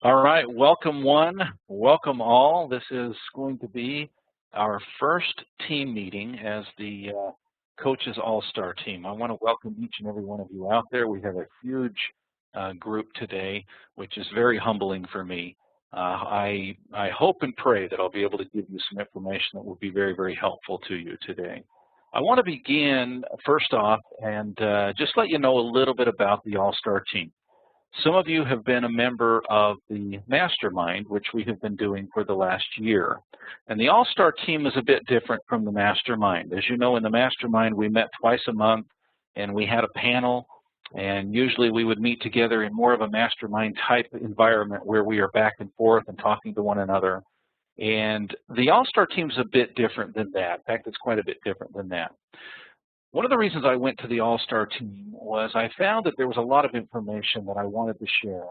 All right, welcome one, welcome all. This is going to be our first team meeting as the Coaches All-Star Team. I want to welcome each and every one of you out there. We have a huge group today, which is very humbling for me. I hope and pray that I'll be able to give you some information that will be very, very helpful to you today. I want to begin first off and just let you know a little bit about the All-Star Team. Some of you have been a member of the Mastermind, which we have been doing for the last year. And the All-Star Team is a bit different from the Mastermind. As you know, in the Mastermind, we met twice a month, and we had a panel, and usually we would meet together in more of a Mastermind type environment where we are back and forth and talking to one another. And the All-Star Team is a bit different than that. In fact, it's quite a bit different than that. One of the reasons I went to the All-Star Team was I found that there was a lot of information that I wanted to share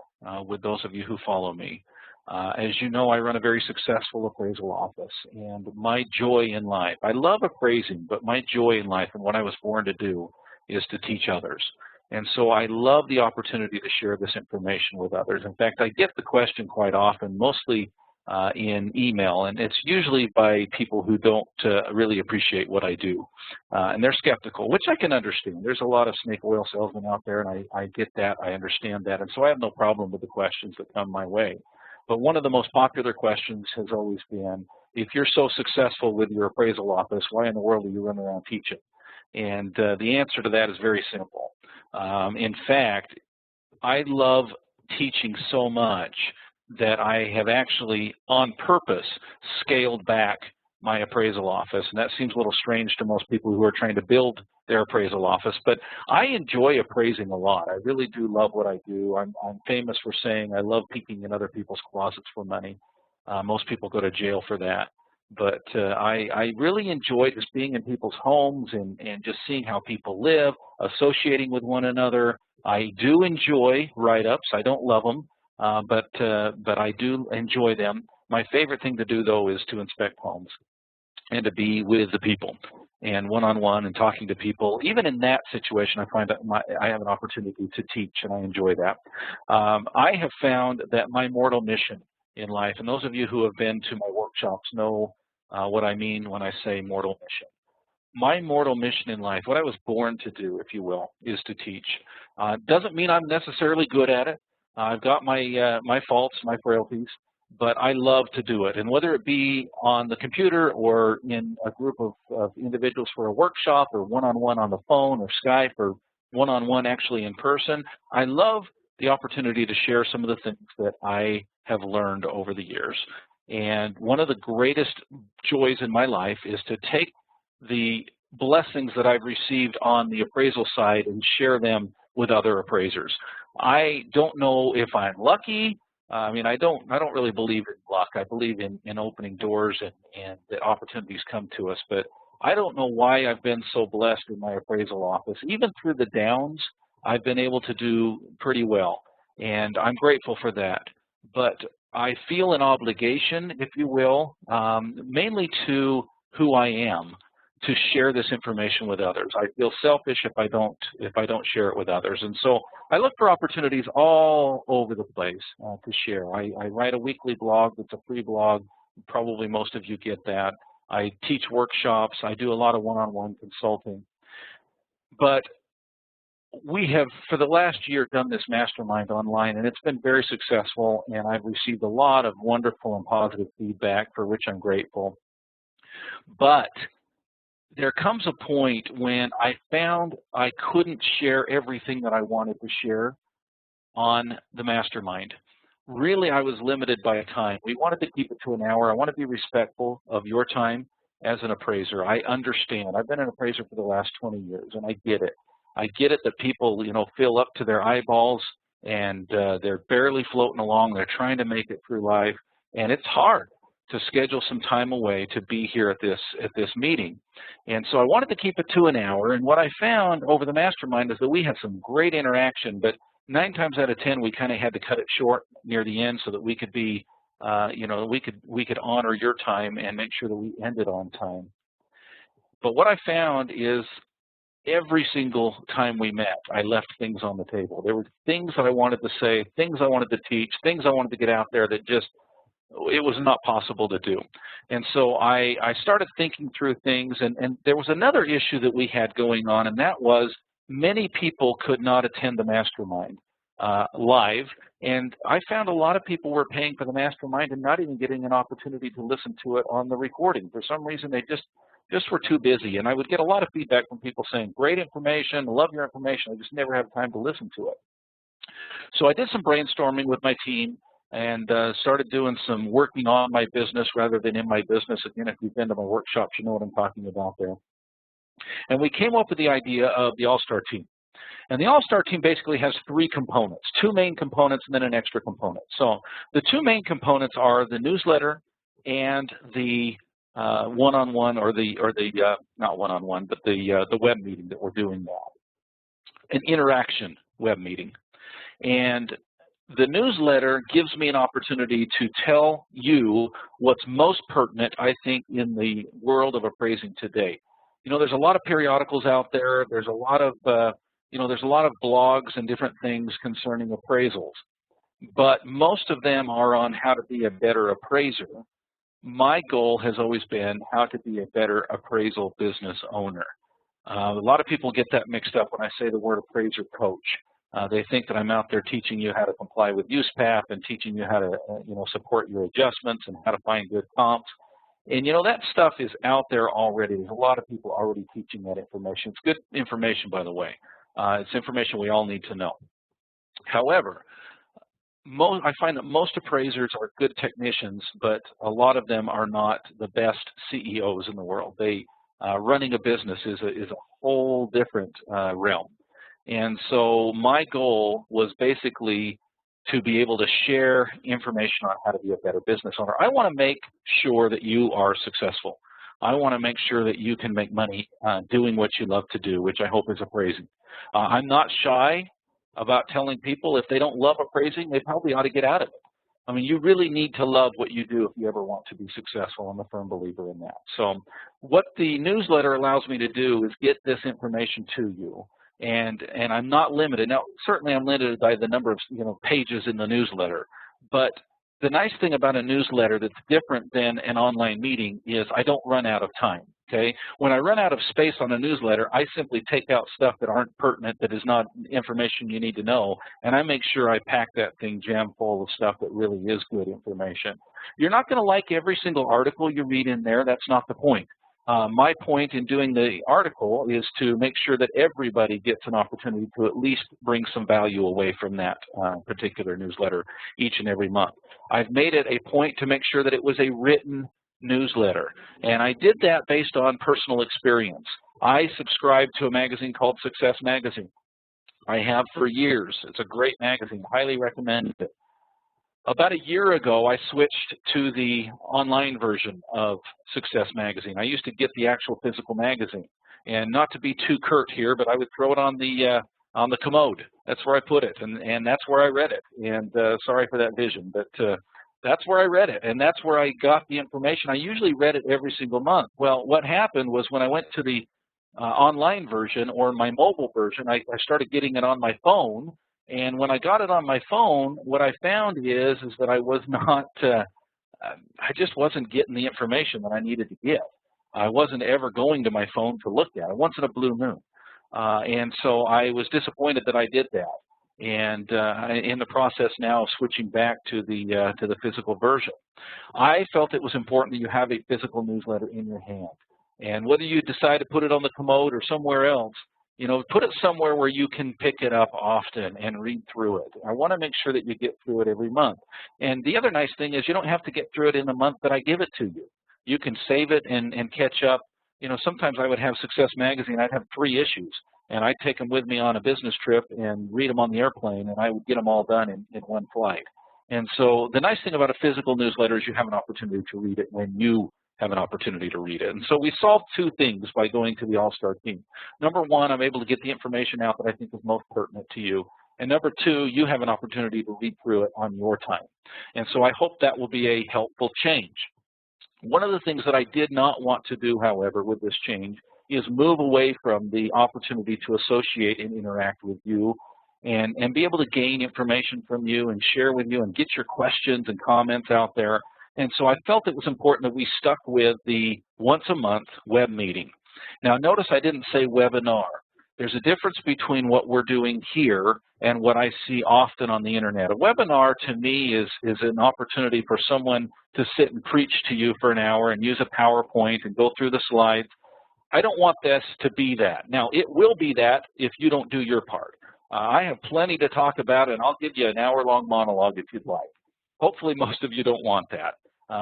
with those of you who follow me. As you know, I run a very successful appraisal office, and my joy in life, I love appraising, but my joy in life and what I was born to do is to teach others. And so I love the opportunity to share this information with others. In fact, I get the question quite often, mostly in email, and it's usually by people who don't really appreciate what I do, and they're skeptical, which I can understand. There's a lot of snake oil salesmen out there, and I get that, I understand that, and so I have no problem with the questions that come my way. But one of the most popular questions has always been, if you're so successful with your appraisal office, why in the world are you running around teaching? And the answer to that is very simple. In fact, I love teaching so much that I have actually, on purpose, scaled back my appraisal office. And that seems a little strange to most people who are trying to build their appraisal office, but I enjoy appraising a lot. I really do love what I do. I'm famous for saying I love peeking in other people's closets for money. Most people go to jail for that. But I really enjoy just being in people's homes and just seeing how people live, associating with one another. I do enjoy write-ups. I don't love them. But I do enjoy them. My favorite thing to do, though, is to inspect homes and to be with the people and one-on-one and talking to people. Even in that situation, I find that I have an opportunity to teach, and I enjoy that. I have found that my mortal mission in life, and those of you who have been to my workshops know what I mean when I say mortal mission. My mortal mission in life, what I was born to do, if you will, is to teach. Doesn't mean I'm necessarily good at it. I've got my faults, my frailties, but I love to do it. And whether it be on the computer or in a group of individuals for a workshop or one-on-one on the phone or Skype or one-on-one actually in person, I love the opportunity to share some of the things that I have learned over the years. And one of the greatest joys in my life is to take the blessings that I've received on the appraisal side and share them with other appraisers. I don't know if I'm lucky. I mean, I don't really believe in luck. I believe in opening doors and that opportunities come to us. But I don't know why I've been so blessed in my appraisal office. Even through the downs, I've been able to do pretty well, and I'm grateful for that. But I feel an obligation, if you will, mainly to who I am, to share this information with others. I feel selfish if I don't share it with others. And so I look for opportunities all over the place to share. I write a weekly blog that's a free blog. Probably most of you get that. I teach workshops. I do a lot of one-on-one consulting. But we have, for the last year, done this mastermind online, and it's been very successful, and I've received a lot of wonderful and positive feedback for which I'm grateful. But there comes a point when I found I couldn't share everything that I wanted to share on the mastermind. Really, I was limited by time. We wanted to keep it to an hour. I want to be respectful of your time as an appraiser. I understand. I've been an appraiser for the last 20 years, and I get it. I get it that people, fill up to their eyeballs, and they're barely floating along. They're trying to make it through life, and it's hard to schedule some time away to be here at this meeting. And so I wanted to keep it to an hour, and what I found over the mastermind is that we had some great interaction, but 9 times out of 10 we kind of had to cut it short near the end so that we could be, we could honor your time and make sure that we ended on time. But what I found is every single time we met, I left things on the table. There were things that I wanted to say, things I wanted to teach, things I wanted to get out there that just, it was not possible to do. And so I started thinking through things, and there was another issue that we had going on, and that was many people could not attend the mastermind live, and I found a lot of people were paying for the mastermind and not even getting an opportunity to listen to it on the recording. For some reason, they just were too busy, and I would get a lot of feedback from people saying, great information, love your information, I just never have time to listen to it. So I did some brainstorming with my team and started doing some working on my business rather than in my business. Again, if you've been to my workshops, you know what I'm talking about there. And we came up with the idea of the All-Star Team. And the All-Star Team basically has three components, two main components and then an extra component. So the two main components are the newsletter and the one-on-one or the not one-on-one, but the web meeting that we're doing now, an interaction web meeting. And the newsletter gives me an opportunity to tell you what's most pertinent, I think, in the world of appraising today. You know, there's a lot of periodicals out there. There's a lot of there's a lot of blogs and different things concerning appraisals, but most of them are on how to be a better appraiser. My goal has always been how to be a better appraisal business owner. A lot of people get that mixed up when I say the word appraiser coach. They think that I'm out there teaching you how to comply with USPAP and teaching you how to support your adjustments and how to find good comps. And that stuff is out there already. There's a lot of people already teaching that information. It's good information, by the way. It's information we all need to know. However, I find that most appraisers are good technicians, but a lot of them are not the best CEOs in the world. Running a business is a whole different realm. And so my goal was basically to be able to share information on how to be a better business owner. I want to make sure that you are successful. I want to make sure that you can make money doing what you love to do, which I hope is appraising. I'm not shy about telling people if they don't love appraising, they probably ought to get out of it. I mean, you really need to love what you do if you ever want to be successful. I'm a firm believer in that. So what the newsletter allows me to do is get this information to you. And I'm not limited. Now, certainly I'm limited by the number of pages in the newsletter. But the nice thing about a newsletter that's different than an online meeting is I don't run out of time. Okay? When I run out of space on a newsletter, I simply take out stuff that aren't pertinent, that is not information you need to know, and I make sure I pack that thing jam full of stuff that really is good information. You're not going to like every single article you read in there. That's not the point. My point in doing the article is to make sure that everybody gets an opportunity to at least bring some value away from that particular newsletter each and every month. I've made it a point to make sure that it was a written newsletter, and I did that based on personal experience. I subscribe to a magazine called Success Magazine. I have for years. It's a great magazine, highly recommend it. About a year ago, I switched to the online version of Success Magazine. I used to get the actual physical magazine, and not to be too curt here, but I would throw it on the commode. That's where I put it, and that's where I read it. And sorry for that vision, but that's where I read it, and that's where I got the information. I usually read it every single month. Well, what happened was when I went to the online version or my mobile version, I started getting it on my phone. And when I got it on my phone, what I found is that I was not, I just wasn't getting the information that I needed to get. I wasn't ever going to my phone to look at it, once in a blue moon. And so I was disappointed that I did that. And in the process now of switching back to the physical version. I felt it was important that you have a physical newsletter in your hand. And whether you decide to put it on the commode or somewhere else, put it somewhere where you can pick it up often and read through it. I want to make sure that you get through it every month. And the other nice thing is you don't have to get through it in the month that I give it to you. You can save it and catch up. Sometimes I would have Success Magazine. I'd have 3 issues, and I'd take them with me on a business trip and read them on the airplane, and I would get them all done in one flight. And so the nice thing about a physical newsletter is you have an opportunity to read it when you have an opportunity to read it. And so we solved 2 things by going to the All-Star Team. Number 1, I'm able to get the information out that I think is most pertinent to you. And number 2, you have an opportunity to read through it on your time. And so I hope that will be a helpful change. One of the things that I did not want to do, however, with this change is move away from the opportunity to associate and interact with you and be able to gain information from you and share with you and get your questions and comments out there. And so I felt it was important that we stuck with the once a month web meeting. Now notice I didn't say webinar. There's a difference between what we're doing here and what I see often on the internet. A webinar to me is an opportunity for someone to sit and preach to you for an hour and use a PowerPoint and go through the slides. I don't want this to be that. Now, it will be that if you don't do your part. I have plenty to talk about, and I'll give you an hour-long monologue if you'd like. Hopefully, most of you don't want that.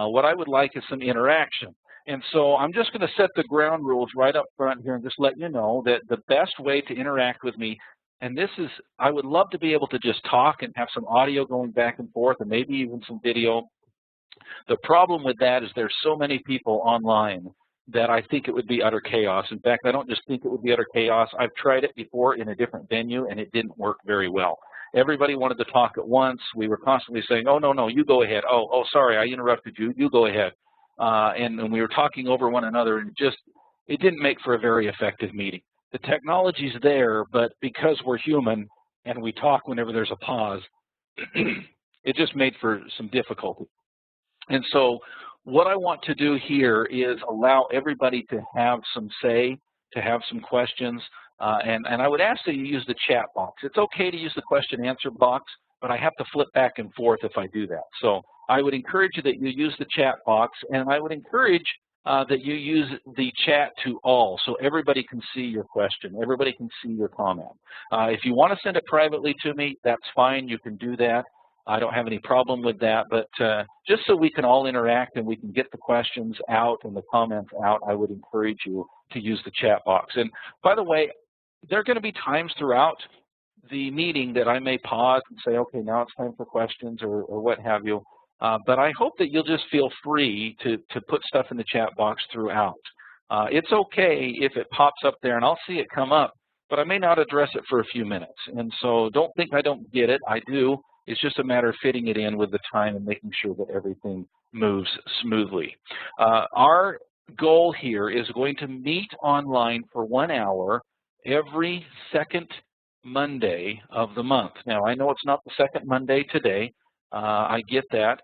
What I would like is some interaction. And so I'm just going to set the ground rules right up front here and just let you know that the best way to interact with me, and this is, I would love to be able to just talk and have some audio going back and forth and maybe even some video. The problem with that is there's so many people online that I think it would be utter chaos. In fact, I don't just think it would be utter chaos. I've tried it before in a different venue, and it didn't work very well. Everybody wanted to talk at once. We were constantly saying, oh, no, you go ahead. Oh, sorry, I interrupted you. You go ahead. And we were talking over one another, and it didn't make for a very effective meeting. The technology's there, but because we're human and we talk whenever there's a pause, it just made for some difficulty. And so what I want to do here is allow everybody to have some say, to have some questions, and I would ask that you use the chat box. It's okay to use the question answer box, but I have to flip back and forth if I do that. So I would encourage you that you use the chat box, and I would encourage that you use the chat to all so everybody can see your question, everybody can see your comment. If you want to send it privately to me, that's fine, you can do that. I don't have any problem with that, but just so we can all interact and we can get the questions out and the comments out, I would encourage you to use the chat box. And by the way, there are going to be times throughout the meeting that I may pause and say, okay, now it's time for questions or what have you. But I hope that you'll just feel free to put stuff in the chat box throughout. It's okay if it pops up there and I'll see it come up, but I may not address it for a few minutes. And so don't think I don't get it. I do. It's just a matter of fitting it in with the time and making sure that everything moves smoothly. Our goal here is going to meet online for 1 hour every second Monday of the month. Now, I know it's not the second Monday today. I get that.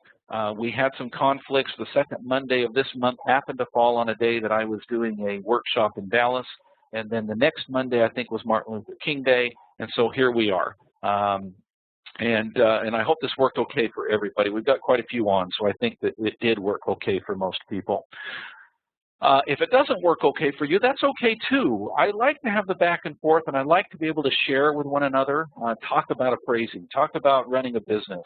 We had some conflicts. The second Monday of this month happened to fall on a day that I was doing a workshop in Dallas. And then the next Monday, I think, was Martin Luther King Day. And so here we are. And I hope this worked okay for everybody. We've got quite a few on, so I think that it did work okay for most people. If it doesn't work okay for you, that's okay too. I like to have the back and forth, and I like to be able to share with one another, talk about appraising, talk about running a business.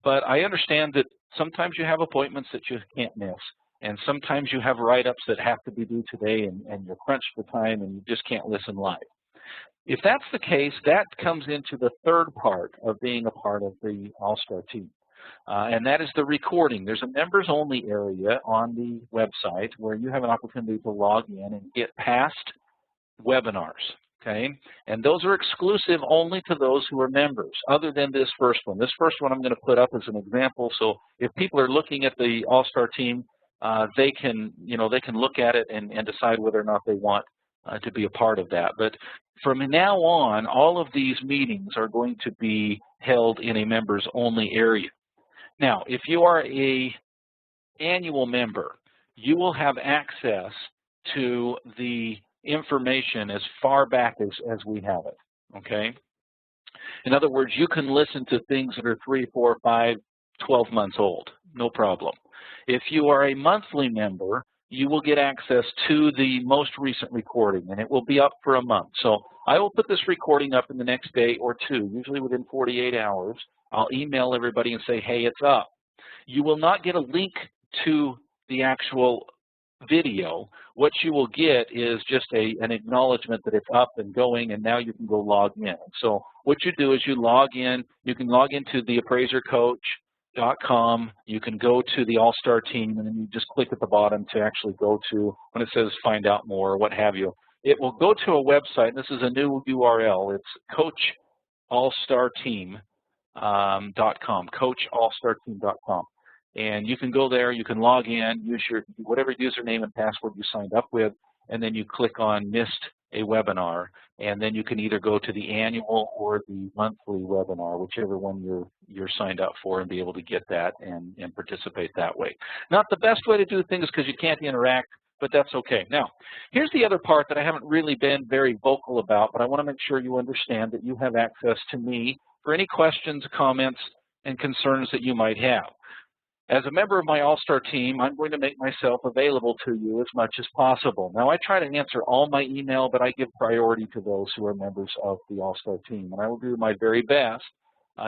But I understand that sometimes you have appointments that you can't miss, and sometimes you have write-ups that have to be due today, and you're crunched for time, and you just can't listen live. If that's the case, that comes into the third part of being a part of the All-Star team, and that is the recording. There's a members-only area on the website where you have an opportunity to log in and get past webinars, okay? And those are exclusive only to those who are members, other than this first one. This first one I'm going to put up as an example, so if people are looking at the All-Star team, they can look at it and decide whether or not they want to be a part of that. But from now on, all of these meetings are going to be held in a members-only area. Now, if you are an annual member, you will have access to the information as far back as we have it, okay? In other words, you can listen to things that are 3, 4, 5, 12 months old, no problem. If you are a monthly member, you will get access to the most recent recording, and it will be up for a month. So I will put this recording up in the next day or two, usually within 48 hours. I'll email everybody and say, hey, it's up. You will not get a link to the actual video. What you will get is just an acknowledgement that it's up and going, and now you can go log in. So what you do is you log in. You can log into the appraisercoach.com. You can go to the All-Star team, and then you just click at the bottom to actually go to when it says find out more or what have you. It will go to a website. This is a new URL. It's coachallstarteam.com, coachallstarteam.com. And you can go there, you can log in, use your whatever username and password you signed up with, and then you click on Missed a Webinar, and then you can either go to the annual or the monthly webinar, whichever one you're signed up for, and be able to get that and participate that way. Not the best way to do things because you can't interact, but that's okay. Now, here's the other part that I haven't really been very vocal about, but I want to make sure you understand that you have access to me for any questions, comments, and concerns that you might have. As a member of my All-Star team, I'm going to make myself available to you as much as possible. Now, I try to answer all my email, but I give priority to those who are members of the All-Star team, and I will do my very best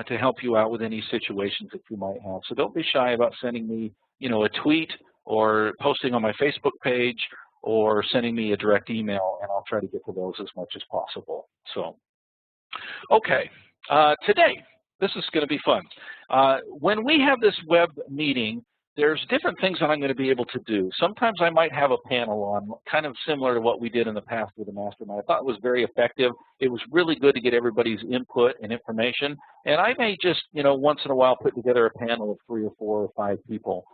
to help you out with any situations that you might have. So don't be shy about sending me, a tweet or posting on my Facebook page or sending me a direct email, and I'll try to get to those as much as possible. So, okay, today, this is going to be fun. When we have this web meeting, there's different things that I'm going to be able to do. Sometimes I might have a panel on, kind of similar to what we did in the past with the mastermind. I thought it was very effective. It was really good to get everybody's input and information. And I may just, once in a while put together a panel of 3 or 4 or 5 people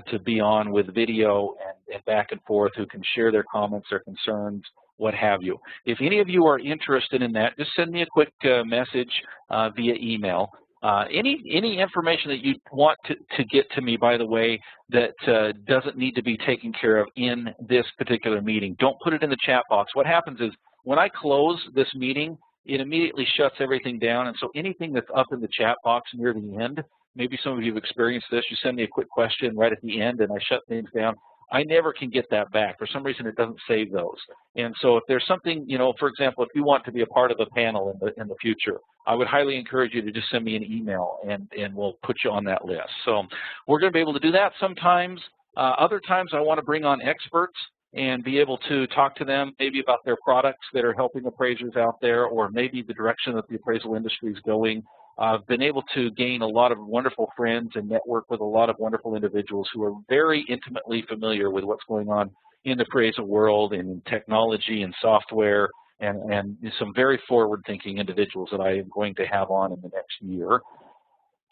to be on with video and back and forth who can share their comments, their concerns, what have you. If any of you are interested in that, just send me a quick message via email. Any information that you want to get to me, by the way, that doesn't need to be taken care of in this particular meeting, don't put it in the chat box. What happens is when I close this meeting, it immediately shuts everything down, and so anything that's up in the chat box near the end, maybe some of you have experienced this, you send me a quick question right at the end and I shut things down. I never can get that back. For some reason, it doesn't save those. And so if there's something, for example, if you want to be a part of the panel in the future, I would highly encourage you to just send me an email and we'll put you on that list. So we're going to be able to do that sometimes. Other times I want to bring on experts and be able to talk to them maybe about their products that are helping appraisers out there, or maybe the direction that the appraisal industry is going. I've been able to gain a lot of wonderful friends and network with a lot of wonderful individuals who are very intimately familiar with what's going on in the appraisal world and in technology and software, and some very forward-thinking individuals that I am going to have on in the next year.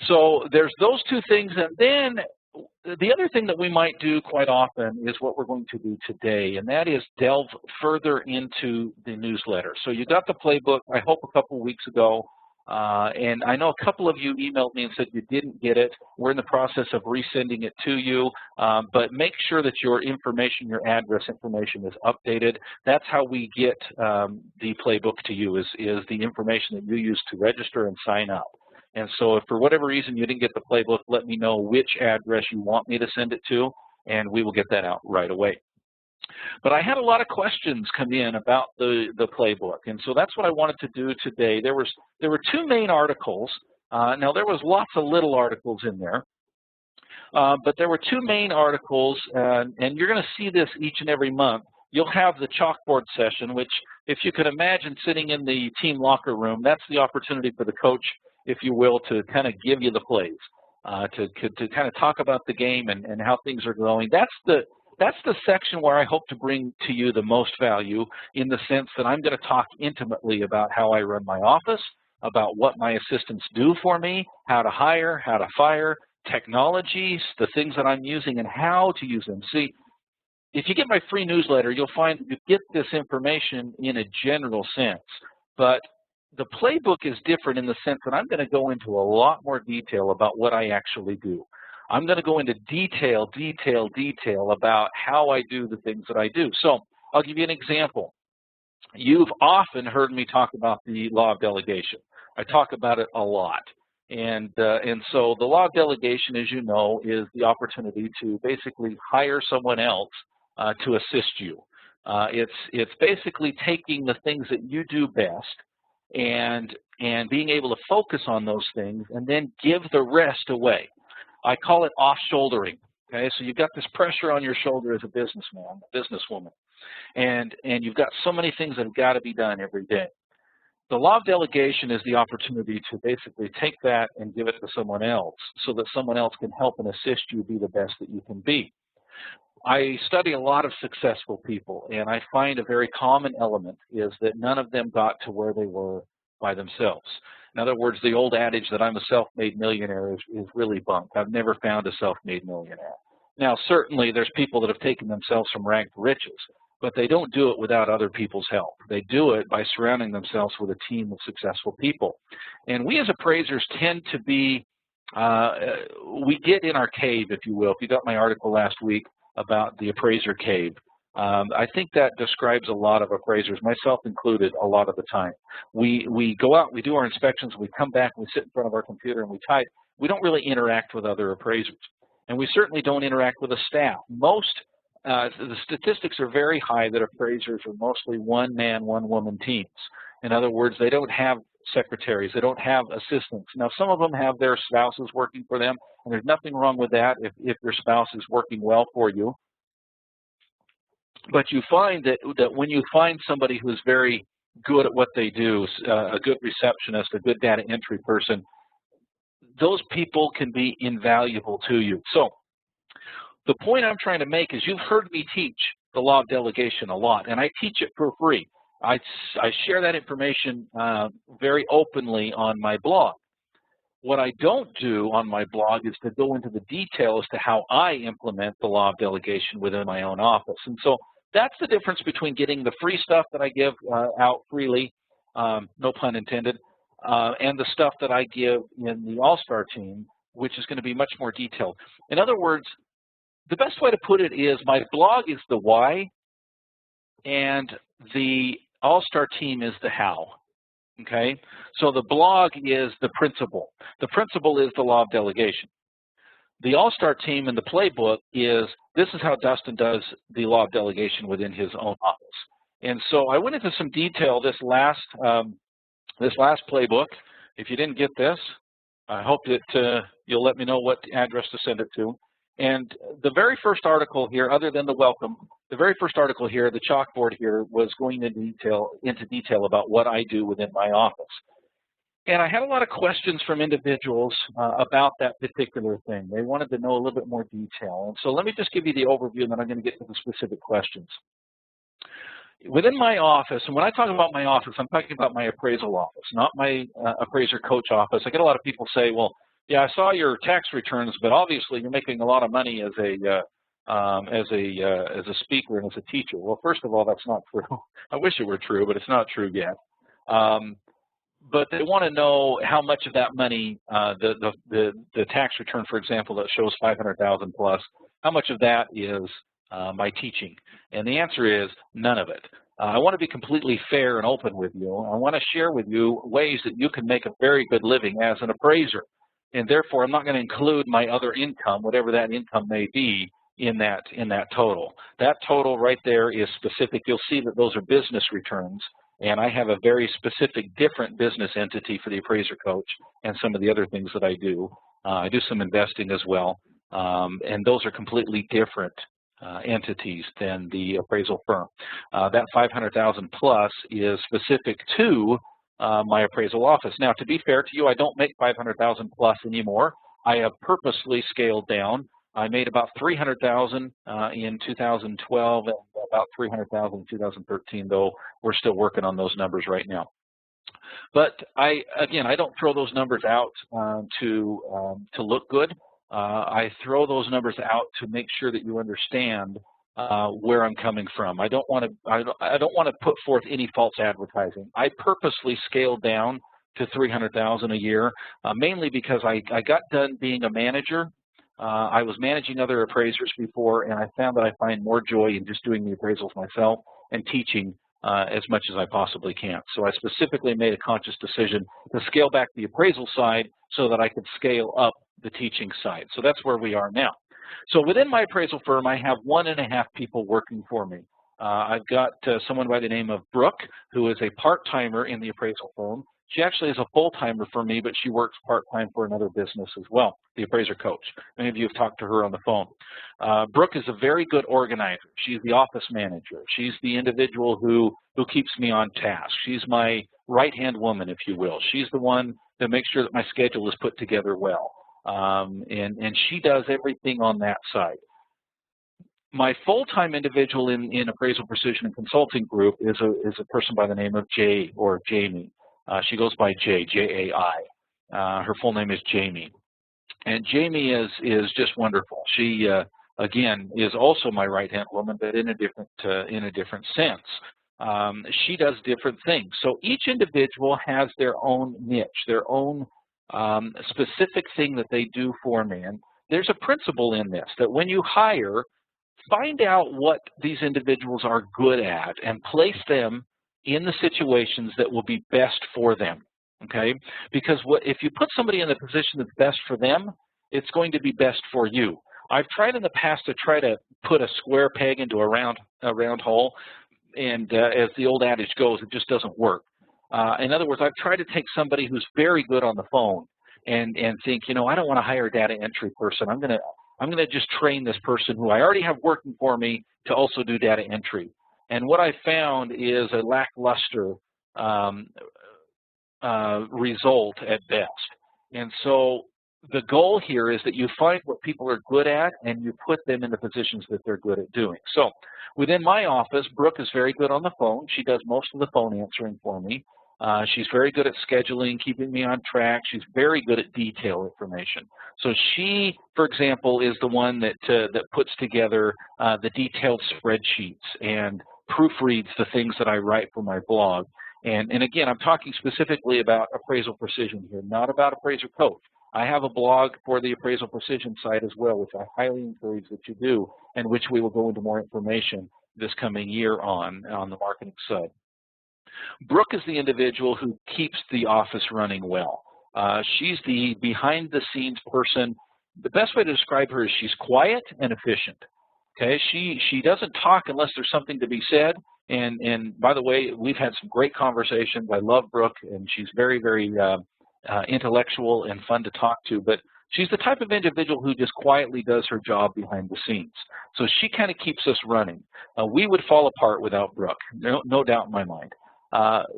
So there's those 2 things, and then the other thing that we might do quite often is what we're going to do today, and that is delve further into the newsletter. So you got the playbook, I hope, a couple weeks ago. And I know a couple of you emailed me and said you didn't get it. We're in the process of resending it to you, but make sure that your information, your address information is updated. That's how we get the playbook to you, is the information that you use to register and sign up. And so if for whatever reason you didn't get the playbook, let me know which address you want me to send it to, and we will get that out right away. But I had a lot of questions come in about the playbook, and so that's what I wanted to do today. There were 2 main articles. Now, there was lots of little articles in there, but there were 2 main articles, and you're going to see this each and every month. You'll have the chalkboard session, which, if you could imagine sitting in the team locker room, that's the opportunity for the coach, if you will, to kind of give you the plays, to kind of talk about the game and how things are going. That's the section where I hope to bring to you the most value, in the sense that I'm going to talk intimately about how I run my office, about what my assistants do for me, how to hire, how to fire, technologies, the things that I'm using, and how to use them. See, if you get my free newsletter, you'll find that you get this information in a general sense, but the playbook is different in the sense that I'm going to go into a lot more detail about what I actually do. I'm going to go into detail about how I do the things that I do. So I'll give you an example. You've often heard me talk about the law of delegation. I talk about it a lot. And so the law of delegation, as you know, is the opportunity to basically hire someone else to assist you. It's basically taking the things that you do best and being able to focus on those things and then give the rest away. I call it off-shouldering. Okay, so you've got this pressure on your shoulder as a businessman, a businesswoman, and you've got so many things that have got to be done every day. The law of delegation is the opportunity to basically take that and give it to someone else so that someone else can help and assist you be the best that you can be. I study a lot of successful people, and I find a very common element is that none of them got to where they were by themselves. In other words, the old adage that I'm a self-made millionaire is really bunk. I've never found a self-made millionaire. Now, certainly there's people that have taken themselves from rags to riches, but they don't do it without other people's help. They do it by surrounding themselves with a team of successful people. And we as appraisers tend to be, we get in our cave, if you will. If you got my article last week about the appraiser cave, I think that describes a lot of appraisers, myself included, a lot of the time. We go out, we do our inspections, we come back, we sit in front of our computer and we type. We don't really interact with other appraisers. And we certainly don't interact with the staff. The statistics are very high that appraisers are mostly one-man, one-woman teams. In other words, they don't have secretaries, they don't have assistants. Now, some of them have their spouses working for them, and there's nothing wrong with that if your spouse is working well for you. But you find that when you find somebody who's very good at what they do, a good receptionist, a good data entry person, those people can be invaluable to you. So the point I'm trying to make is you've heard me teach the law of delegation a lot, and I teach it for free. I share that information very openly on my blog. What I don't do on my blog is to go into the detail as to how I implement the law of delegation within my own office. And so that's the difference between getting the free stuff that I give out freely, no pun intended, and the stuff that I give in the All-Star Team, which is going to be much more detailed. In other words, the best way to put it is my blog is the why, and the All-Star Team is the how. Okay? So the blog is the principle. The principle is the law of delegation. The All-Star Team and the Playbook is, this is how Dustin does the law of delegation within his own office. And so I went into some detail this last Playbook. If you didn't get this, I hope that you'll let me know what address to send it to. And the very first article here, other than the welcome, the very first article here, the chalkboard here, was going into detail about what I do within my office. And I had a lot of questions from individuals about that particular thing. They wanted to know a little bit more detail. And so let me just give you the overview, and then I'm going to get to the specific questions. Within my office, and when I talk about my office, I'm talking about my appraisal office, not my appraiser coach office. I get a lot of people say, well, yeah, I saw your tax returns, but obviously you're making a lot of money as a speaker and as a teacher. Well, first of all, that's not true. I wish it were true, but it's not true yet. But they want to know how much of that money, the tax return, for example, that shows 500,000 plus, how much of that is my teaching? And the answer is none of it. I want to be completely fair and open with you. I want to share with you ways that you can make a very good living as an appraiser. And therefore, I'm not going to include my other income, whatever that income may be, in that total. That total right there is specific. You'll see that those are business returns. And I have a very specific different business entity for the appraiser coach and some of the other things that I do. I do some investing as well. And those are completely different entities than the appraisal firm. That 500,000 plus is specific to my appraisal office. Now, to be fair to you, I don't make 500,000 plus anymore. I have purposely scaled down. I made about 300,000 in 2012 and about 300,000 in 2013, though we're still working on those numbers right now. But again, I don't throw those numbers out to look good. I throw those numbers out to make sure that you understand where I'm coming from. I don't want to put forth any false advertising. I purposely scaled down to 300,000 a year, mainly because I got done being a manager. I was managing other appraisers before, and I found that I find more joy in just doing the appraisals myself and teaching as much as I possibly can. So I specifically made a conscious decision to scale back the appraisal side so that I could scale up the teaching side. So that's where we are now. So within my appraisal firm, I have 1.5 people working for me. I've got someone by the name of Brooke, who is a part-timer in the appraisal firm. She actually is a full-timer for me, but she works part-time for another business as well, the Appraiser Coach. Many of you have talked to her on the phone. Brooke is a very good organizer. She's the office manager. She's the individual who keeps me on task. She's my right-hand woman, if you will. She's the one that makes sure that my schedule is put together well. And she does everything on that side. My full-time individual in Appraisal Precision and Consulting Group is a person by the name of Jay or Jamie. She goes by Jay, J-A-I. Her full name is Jamie. And Jamie is just wonderful. She again, is also my right-hand woman, but in a different sense. She does different things. So each individual has their own niche, their own specific thing that they do for me. And there's a principle in this, that when you hire, find out what these individuals are good at and place them in the situations that will be best for them, okay? Because if you put somebody in the position that's best for them, it's going to be best for you. I've tried in the past to try to put a square peg into a round hole, and as the old adage goes, it just doesn't work. In other words, I've tried to take somebody who's very good on the phone and think, you know, I don't want to hire a data entry person. I'm gonna just train this person who I already have working for me to also do data entry. And what I found is a lackluster result at best. And so the goal here is that you find what people are good at and you put them in the positions that they're good at doing. So within my office, Brooke is very good on the phone. She does most of the phone answering for me. She's very good at scheduling, keeping me on track. She's very good at detail information. So she, for example, is the one that puts together the detailed spreadsheets and proofreads the things that I write for my blog. And again, I'm talking specifically about Appraisal Precision here, not about Appraiser Coach. I have a blog for the Appraisal Precision site as well, which I highly encourage that you do, and which we will go into more information this coming year on the marketing side. Brooke is the individual who keeps the office running well. She's the behind-the-scenes person. The best way to describe her is she's quiet and efficient. Okay, she doesn't talk unless there's something to be said. And by the way, we've had some great conversations. I love Brooke, and she's very, very intellectual and fun to talk to. But she's the type of individual who just quietly does her job behind the scenes. So she kind of keeps us running. We would fall apart without Brooke, no doubt in my mind.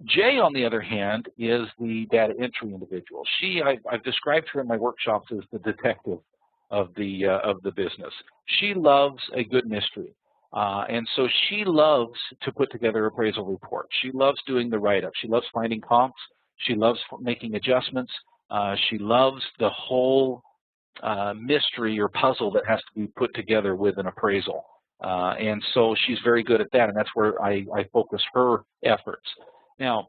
Jay, on the other hand, is the data entry individual. I've described her in my workshops as the detective of the business. She loves a good mystery, and so she loves to put together appraisal reports. She loves doing the write-up. She loves finding comps. She loves making adjustments. She loves the whole mystery or puzzle that has to be put together with an appraisal. And so she's very good at that, and that's where I focus her efforts. Now,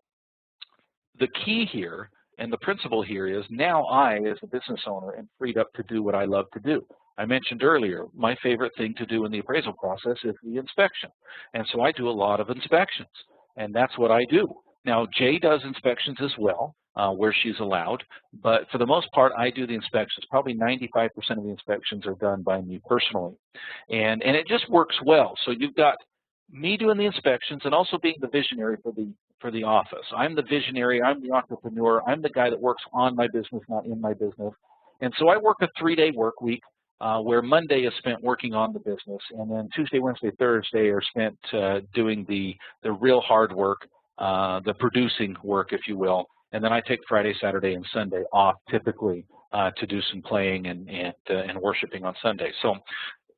the key here and the principle here is now I, as a business owner, am freed up to do what I love to do. I mentioned earlier, my favorite thing to do in the appraisal process is the inspection. And so I do a lot of inspections, and that's what I do. Now, Jay does inspections as well, where she's allowed, but for the most part, I do the inspections. Probably 95% of the inspections are done by me personally, and it just works well. So you've got me doing the inspections and also being the visionary for the office. I'm the visionary. I'm the entrepreneur. I'm the guy that works on my business, not in my business. And so I work a 3-day work week where Monday is spent working on the business, and then Tuesday, Wednesday, Thursday are spent doing the real hard work, the producing work, if you will. And then I take Friday, Saturday, and Sunday off typically to do some playing and worshiping on Sunday. So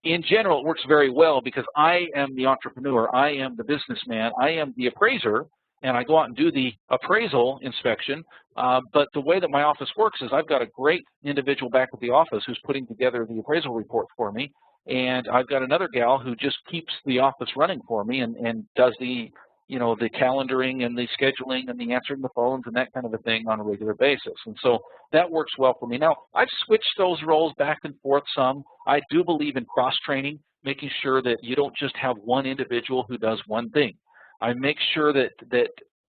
in general, it works very well because I am the entrepreneur, I am the businessman, I am the appraiser, and I go out and do the appraisal inspection. But the way that my office works is I've got a great individual back at the office who's putting together the appraisal report for me, and I've got another gal who just keeps the office running for me and does the the calendaring and the scheduling and the answering the phones and that kind of a thing on a regular basis. And so that works well for me. Now, I've switched those roles back and forth some. I do believe in cross-training, making sure that you don't just have one individual who does one thing. I make sure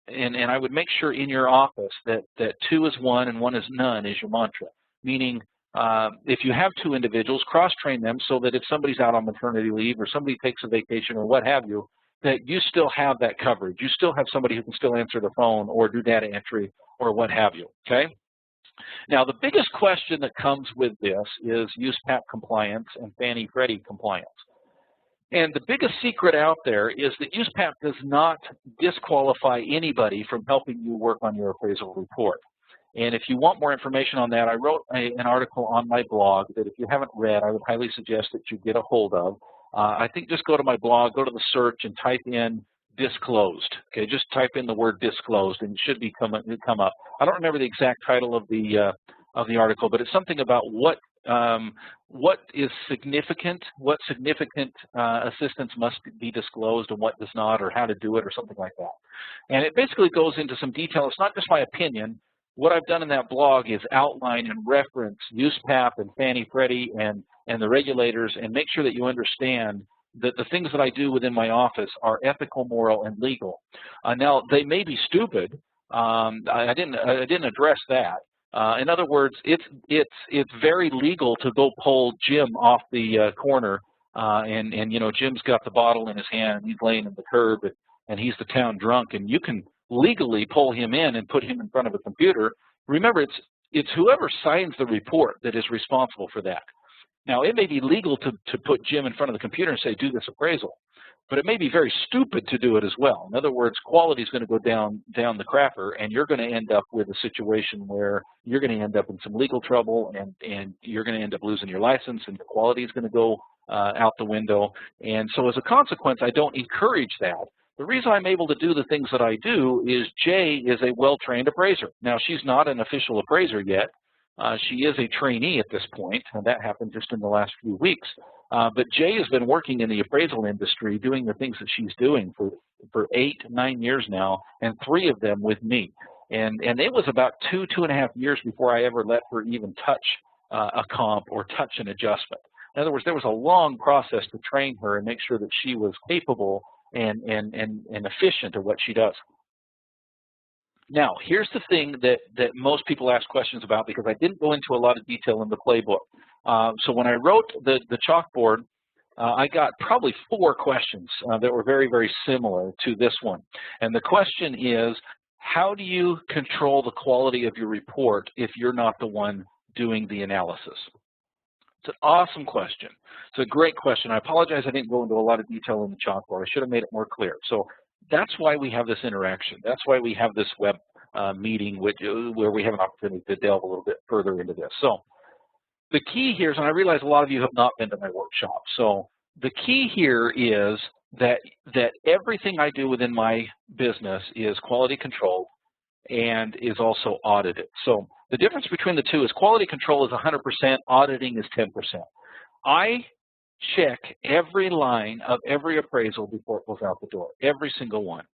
and I would make sure in your office that 2 is 1 and 1 is none is your mantra, meaning if you have 2 individuals, cross-train them so that if somebody's out on maternity leave or somebody takes a vacation or what have you, that you still have that coverage. You still have somebody who can still answer the phone or do data entry or what have you, okay? Now, the biggest question that comes with this is USPAP compliance and Fannie Freddie compliance. And the biggest secret out there is that USPAP does not disqualify anybody from helping you work on your appraisal report. And if you want more information on that, I wrote an article on my blog that if you haven't read, I would highly suggest that you get a hold of. I think just go to my blog, go to the search, and type in disclosed. Okay, just type in the word disclosed, and it should come up. I don't remember the exact title of the article, but it's something about what what is significant, what significant assistance must be disclosed and what does not, or how to do it, or something like that. And it basically goes into some detail. It's not just my opinion. What I've done in that blog is outline and reference USPAP and Fannie Freddie and the regulators, and make sure that you understand that the things that I do within my office are ethical, moral, and legal. Now, they may be stupid. I didn't address that. In other words, it's very legal to go pull Jim off the corner, and you know, Jim's got the bottle in his hand and he's laying in the curb, and he's the town drunk, and you can legally pull him in and put him in front of a computer. Remember, it's whoever signs the report that is responsible for that. Now, it may be legal to put Jim in front of the computer and say, do this appraisal, but it may be very stupid to do it as well. In other words, quality is going to go down the crapper, and you're going to end up with a situation where you're going to end up in some legal trouble, and you're going to end up losing your license, and the quality is going to go out the window. And so as a consequence, I don't encourage that. The reason I'm able to do the things that I do is Jay is a well-trained appraiser. Now, she's not an official appraiser yet. She is a trainee at this point, and that happened just in the last few weeks. But Jay has been working in the appraisal industry doing the things that she's doing for 8-9 years now, and 3 of them with me. And it was about 2.5 years before I ever let her even touch a comp or touch an adjustment. In other words, there was a long process to train her and make sure that she was capable and efficient at what she does. Now, here's the thing that most people ask questions about, because I didn't go into a lot of detail in the playbook. So when I wrote the chalkboard, I got probably 4 questions that were very, very similar to this one. And the question is, how do you control the quality of your report if you're not the one doing the analysis? It's an awesome question. It's a great question. I apologize I didn't go into a lot of detail in the chalkboard. I should have made it more clear. So that's why we have this interaction. That's why we have this web meeting where we have an opportunity to delve a little bit further into this. So the key here is, and I realize a lot of you have not been to my workshop, so the key here is that everything I do within my business is quality controlled and is also audited. So the difference between the two is quality control is 100%, auditing is 10%. I check every line of every appraisal before it goes out the door, every single one,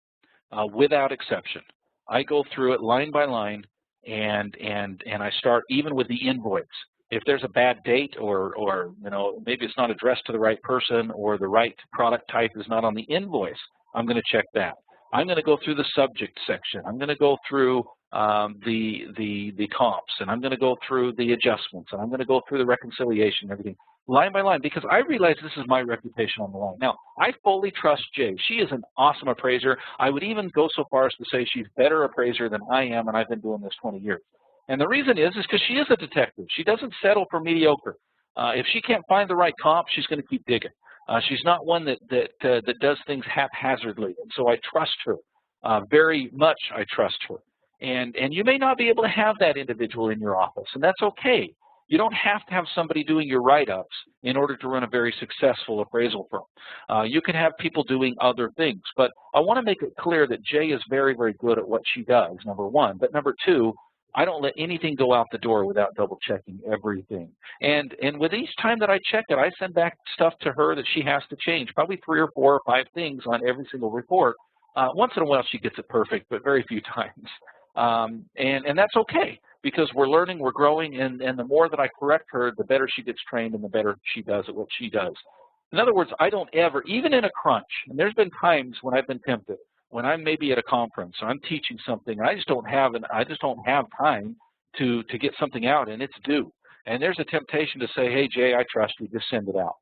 without exception. I go through it line by line, and I start even with the invoice. If there's a bad date, or you know, maybe it's not addressed to the right person, or the right product type is not on the invoice, I'm going to check that. I'm going to go through the subject section. I'm going to go through the comps, and I'm going to go through the adjustments, and I'm going to go through the reconciliation and everything, line by line, because I realize this is my reputation on the line. Now, I fully trust Jay. She is an awesome appraiser. I would even go so far as to say she's a better appraiser than I am, and I've been doing this 20 years. And the reason is because she is a detective. She doesn't settle for mediocre. If she can't find the right comp, she's going to keep digging. She's not one that does things haphazardly, and so I trust her. Very much I trust her. And you may not be able to have that individual in your office, and that's okay. You don't have to have somebody doing your write-ups in order to run a very successful appraisal firm. You can have people doing other things, but I want to make it clear that Jay is very, very good at what she does, number one. But number two, I don't let anything go out the door without double-checking everything. And with each time that I check it, I send back stuff to her that she has to change, probably 3 or 4 or 5 things on every single report. Once in a while, she gets it perfect, but very few times. And that's okay, because we're learning, we're growing, and the more that I correct her, the better she gets trained and the better she does at what she does. In other words, I don't ever, even in a crunch, and there's been times when I've been tempted, when I'm maybe at a conference or I'm teaching something, and I just don't have time to get something out, and it's due. And there's a temptation to say, hey, Jay, I trust you, just send it out.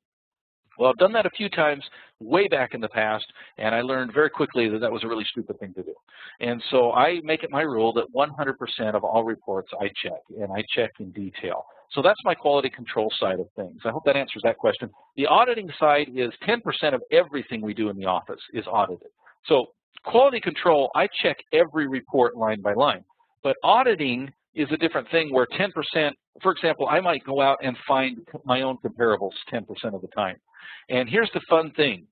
Well, I've done that a few times way back in the past, and I learned very quickly that that was a really stupid thing to do. And so I make it my rule that 100% of all reports I check, and I check in detail. So that's my quality control side of things. I hope that answers that question. The auditing side is 10% of everything we do in the office is audited. So quality control, I check every report line by line. But auditing is a different thing where 10%, for example, I might go out and find my own comparables 10% of the time. And here's the fun thing.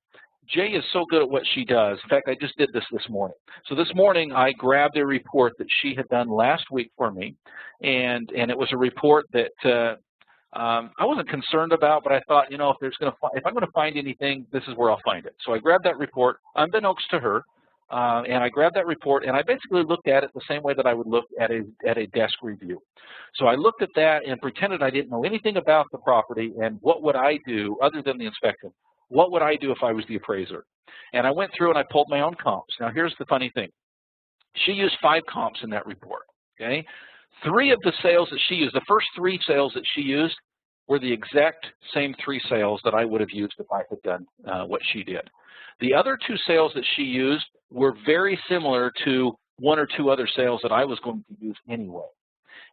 Jay is so good at what she does. In fact, I just did this morning. So this morning, I grabbed a report that she had done last week for me, and it was a report that I wasn't concerned about, but I thought, you know, if I'm going to find anything, this is where I'll find it. So I grabbed that report, unbeknownst to her, and I grabbed that report, and I basically looked at it the same way that I would look at a desk review. So I looked at that and pretended I didn't know anything about the property, and what would I do other than the inspection? What would I do if I was the appraiser? And I went through and I pulled my own comps. Now here's the funny thing. She used 5 comps in that report, okay? 3 of the sales that she used, the first 3 sales that she used were the exact same 3 sales that I would have used if I had done what she did. The other 2 sales that she used were very similar to 1 or 2 other sales that I was going to use anyway.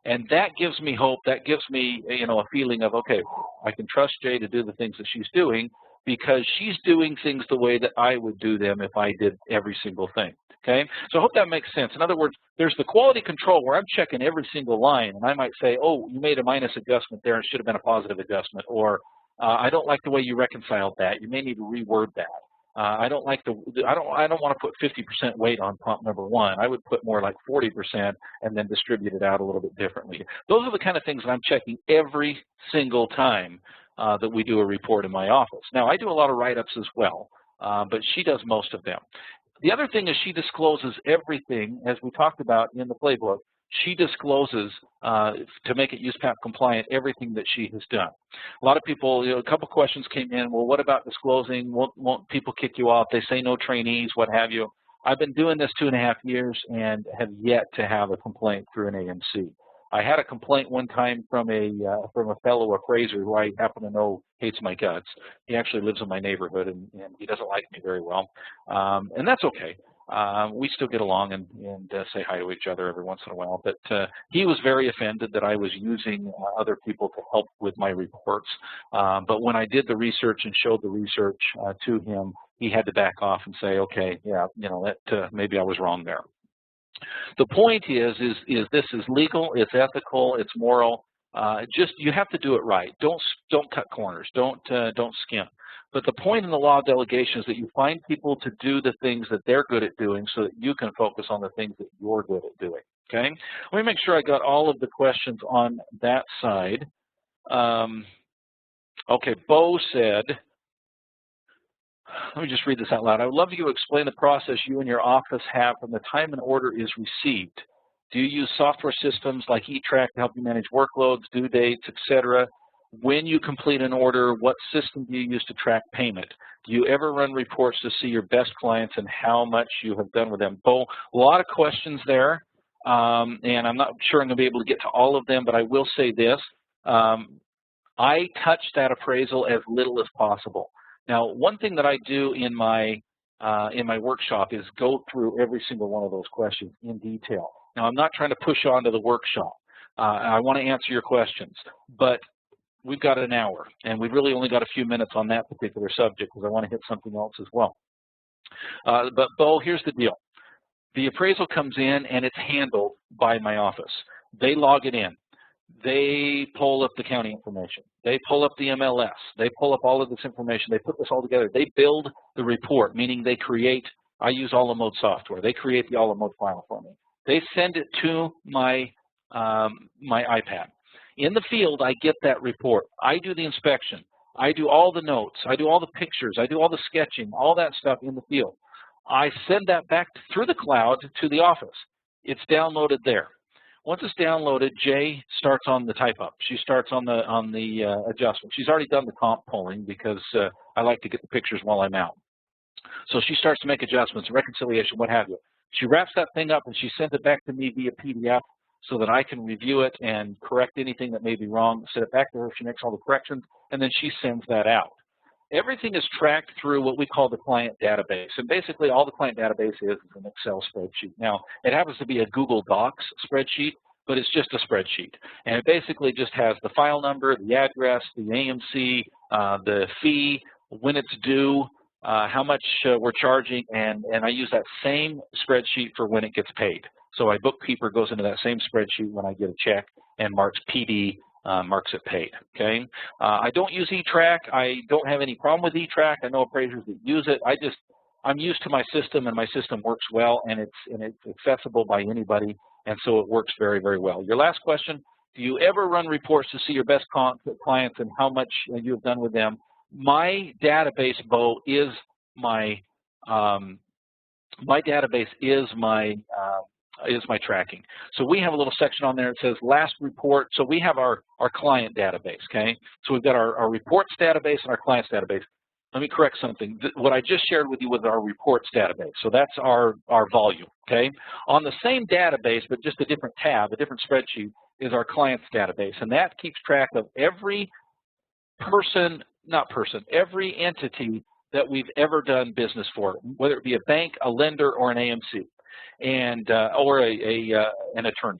And that gives me hope. That gives me, you know, a feeling of, okay, I can trust Jay to do the things that she's doing because she's doing things the way that I would do them if I did every single thing. Okay, so I hope that makes sense. In other words, there's the quality control where I'm checking every single line, and I might say, oh, you made a minus adjustment there, and it should have been a positive adjustment, or I don't like the way you reconciled that. You may need to reword that. I don't want to put 50% weight on pump number 1. I would put more like 40% and then distribute it out a little bit differently. Those are the kind of things that I'm checking every single time that we do a report in my office. Now, I do a lot of write-ups as well, but she does most of them. The other thing is she discloses everything, as we talked about in the playbook. She discloses, to make it USPAP compliant, everything that she has done. A lot of people, you know, a couple questions came in, well, what about disclosing? Won't people kick you off? They say no trainees, what have you. I've been doing this 2.5 years and have yet to have a complaint through an AMC. I had a complaint one time from a fellow appraiser who I happen to know hates my guts. He actually lives in my neighborhood, and he doesn't like me very well, and that's okay. We still get along and say hi to each other every once in a while, but he was very offended that I was using other people to help with my reports. But when I did the research and showed the research to him, he had to back off and say, okay, yeah, you know, that maybe I was wrong there. The point is this is legal, it's ethical, it's moral. Just you have to do it right. Don't cut corners. Don't skimp. But the point in the law of delegation is that you find people to do the things that they're good at doing so that you can focus on the things that you're good at doing. Okay. Let me make sure I got all of the questions on that side. Okay. Bo said, let me just read this out loud. I would love you to explain the process you and your office have from the time an order is received. Do you use software systems like eTrack to help you manage workloads, due dates, etc.? When you complete an order, what system do you use to track payment? Do you ever run reports to see your best clients and how much you have done with them? Bo, a lot of questions there, and I'm not sure I'm going to be able to get to all of them, but I will say this. I touch that appraisal as little as possible. Now, one thing that I do in my workshop is go through every single one of those questions in detail. Now, I'm not trying to push on to the workshop. I want to answer your questions, but we've got an hour, and we've really only got a few minutes on that particular subject because I want to hit something else as well. But, Bo, here's the deal. The appraisal comes in, and it's handled by my office. They log it in. They pull up the county information. They pull up the MLS. They pull up all of this information. They put this all together. They build the report, meaning they create, I use All-in-Mode software. They create the All-in-Mode file for me. They send it to my iPad. In the field, I get that report. I do the inspection. I do all the notes. I do all the pictures. I do all the sketching, all that stuff in the field. I send that back through the cloud to the office. It's downloaded there. Once it's downloaded, Jay starts on the type up. She starts on the adjustment. She's already done the comp polling because I like to get the pictures while I'm out. So she starts to make adjustments, reconciliation, what have you. She wraps that thing up and she sends it back to me via PDF so that I can review it and correct anything that may be wrong, send it back to her, she makes all the corrections, and then she sends that out. Everything is tracked through what we call the client database. And basically all the client database is an Excel spreadsheet. Now, it happens to be a Google Docs spreadsheet, but it's just a spreadsheet. And it basically just has the file number, the address, the AMC, the fee, when it's due, how much we're charging, and I use that same spreadsheet for when it gets paid. So my bookkeeper goes into that same spreadsheet when I get a check and marks PD, marks it paid, okay? I don't use eTrack. I don't have any problem with eTrack. I know appraisers that use it. I'm used to my system, and my system works well, and it's accessible by anybody, and so it works very, very well. Your last question, Do you ever run reports to see your best clients and how much you have done with them? My database, Bo, is my tracking. So we have a little section on there that says last report. So we have our client database, okay? So we've got our reports database and our clients database. Let me correct something. What I just shared with you was our reports database. So that's our volume, okay? On the same database, but just a different tab, a different spreadsheet, is our clients database. And that keeps track of every every entity that we've ever done business for, whether it be a bank, a lender, or an AMC, and or an attorney.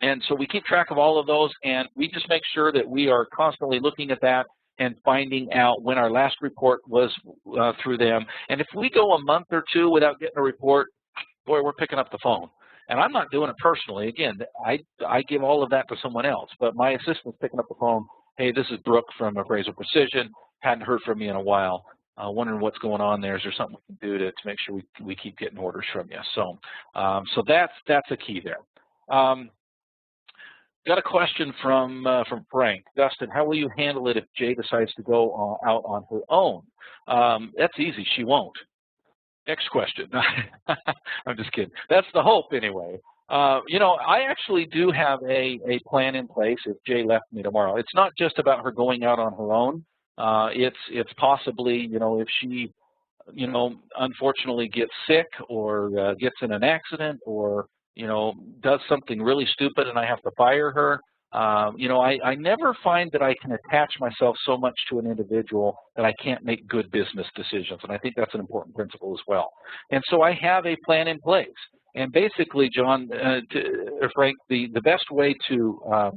And so we keep track of all of those, and we just make sure that we are constantly looking at that and finding out when our last report was through them. And if we go a month or two without getting a report, boy, we're picking up the phone. And I'm not doing it personally. Again, I give all of that to someone else, but my assistant's picking up the phone. Hey, this is Brooke from Appraiser Precision. Hadn't heard from you in a while. Wondering what's going on there. Is there something we can do to make sure we keep getting orders from you? So, so that's a key there. Got a question from Frank. Dustin, how will you handle it if Jay decides to go out on her own? That's easy. She won't. Next question. I'm just kidding. That's the hope anyway. You know, I actually do have a plan in place if Jay left me tomorrow. It's not just about her going out on her own. It's possibly, you know, if she, you know, unfortunately gets sick or gets in an accident or, you know, does something really stupid and I have to fire her. You know, I never find that I can attach myself so much to an individual that I can't make good business decisions. And I think that's an important principle as well. And so I have a plan in place. And basically, John, Frank, the best way to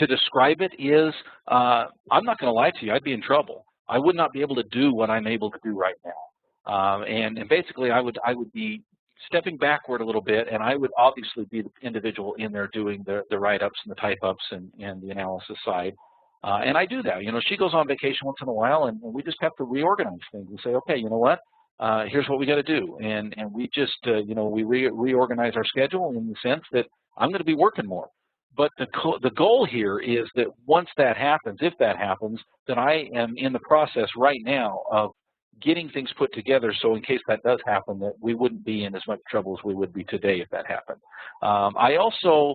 describe it is, I'm not going to lie to you, I'd be in trouble. I would not be able to do what I'm able to do right now. And basically, I would be stepping backward a little bit, and I would obviously be the individual in there doing the write-ups and the type-ups and the analysis side. And I do that. You know, she goes on vacation once in a while, and we just have to reorganize things and say, okay, you know what? Here's what we got to do. And we just, you know, we reorganize our schedule in the sense that I'm going to be working more. But the goal here is that once that happens, if that happens, then I am in the process right now of getting things put together so in case that does happen, that we wouldn't be in as much trouble as we would be today if that happened. I also,